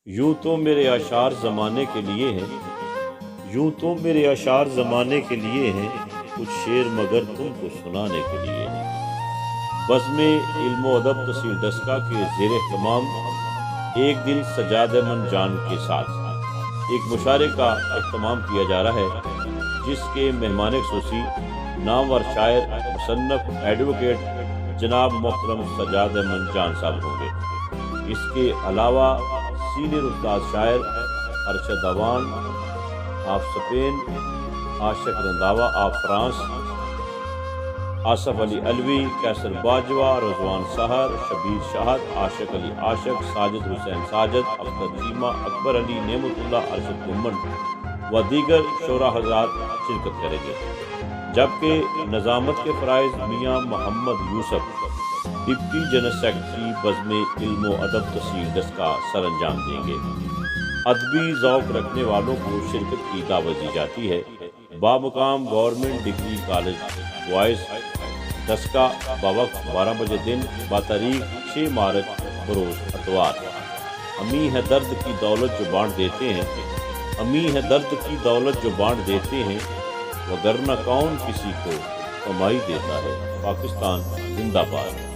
یوں تو میرے اشعار زمانے کے لیے ہیں، یوں تو میرے اشعار زمانے کے لیے ہیں، کچھ شعر مگر تم کو سنانے کے لیے ہیں۔ بزم علم و ادب تحصیل ڈسکا کے زیر اہتمام ایک دل سجاد من جان کے ساتھ ایک مشاعرے کا اہتمام کیا جا رہا ہے، جس کے مہمان خصوصی نامور شاعر مصنف ایڈوکیٹ جناب محترم سجاد من جان صاحب ہوں گے۔ اس کے علاوہ سینئر استاد شاعر ارشد اوان آف اسپین، عاشق رنداوا آف فرانس، آصف علی علوی، کیسر باجوہ، رضوان سحر، شبیر شاہد، عاشق علی عاشق، ساجد حسین ساجد، اختر چیمہ، اکبر علی، نعمت اللہ، ارشد گمن و دیگر شعراء حضرات شرکت کریں گے، جبکہ نظامت کے فرائض میاں محمد یوسف ڈپٹی جنرل سیکرٹری بزم علم و ادب تحصیل ڈسکا سر انجام دیں گے۔ ادبی ذوق رکھنے والوں کو شرکت کی دعوت دی جاتی ہے۔ بامقام government degree college boys Daska, بوقت 12 بجے دن، بتاریخ 6 مارچ بروز اتوار۔ امی ہے درد کی دولت جو بانٹ دیتے ہیں، امی ہے درد کی دولت جو بانٹ دیتے ہیں، وگرنہ کون کسی کو کمائی دیتا ہے۔ پاکستان زندہ باد۔